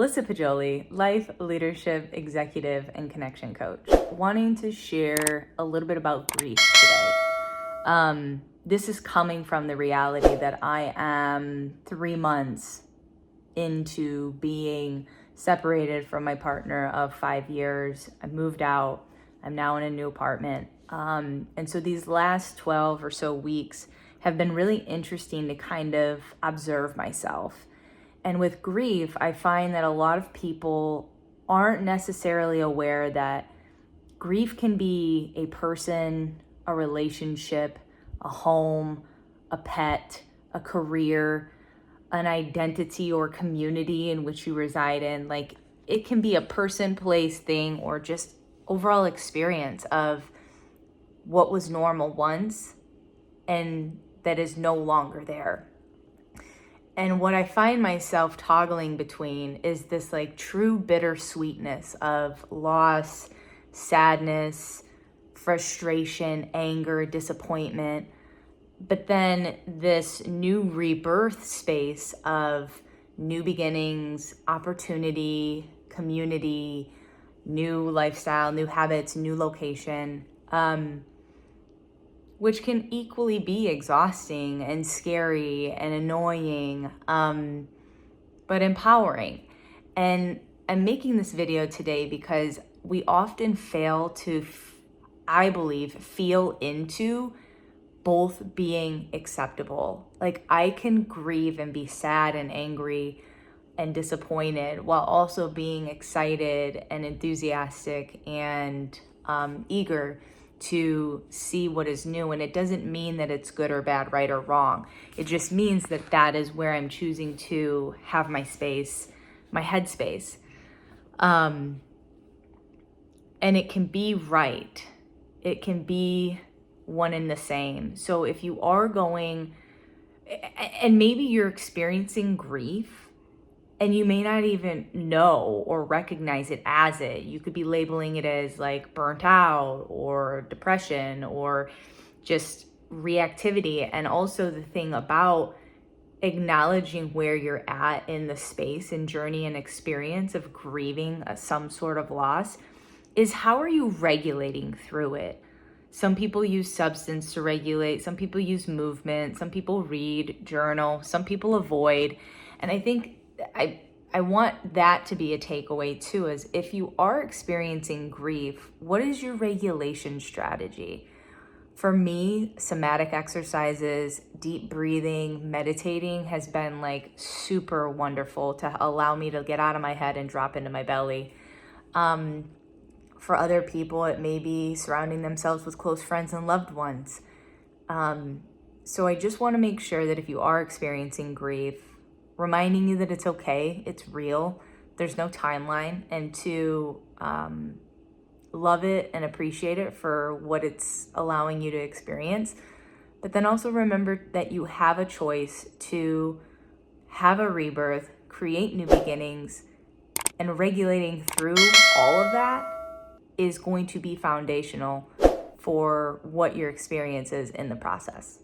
Alyssa Poggioli, life, leadership, executive, and connection coach, wanting to share a little bit about grief today. This is coming from the reality that I am 3 months into being separated from my partner of 5 years. I moved out. I'm now in a new apartment. And so these last 12 or so weeks have been really interesting to kind of observe myself. And with grief, I find that a lot of people aren't necessarily aware that grief can be a person, a relationship, a home, a pet, a career, an identity or community in which you reside in. Like, it can be a person, place, thing, or just overall experience of what was normal once and that is no longer there. And what I find myself toggling between is this like true bittersweetness of loss, sadness, frustration, anger, disappointment, but then this new rebirth space of new beginnings, opportunity, community, new lifestyle, new habits, new location, which can equally be exhausting and scary and annoying, but empowering. And I'm making this video today because we often fail to, I believe, feel into both being acceptable. Like, I can grieve and be sad and angry and disappointed while also being excited and enthusiastic and eager to see what is new. And it doesn't mean that it's good or bad, right or wrong. It just means that that is where I'm choosing to have my space, my headspace. And it can be right. It can be one and the same. So if you are going, and maybe you're experiencing grief, and you may not even know or recognize it as it. You could be labeling it as like burnt out or depression or just reactivity. And also the thing about acknowledging where you're at in the space and journey and experience of grieving some sort of loss is, how are you regulating through it? Some people use substance to regulate. Some people use movement. Some people read, journal. Some people avoid. And I think I want that to be a takeaway too, is if you are experiencing grief, what is your regulation strategy? For me, somatic exercises, deep breathing, meditating has been like super wonderful to allow me to get out of my head and drop into my belly. For other people, it may be surrounding themselves with close friends and loved ones. So I just want to make sure that if you are experiencing grief, reminding you that it's okay, it's real, there's no timeline, and to love it and appreciate it for what it's allowing you to experience. But then also remember that you have a choice to have a rebirth, create new beginnings, and regulating through all of that is going to be foundational for what your experience is in the process.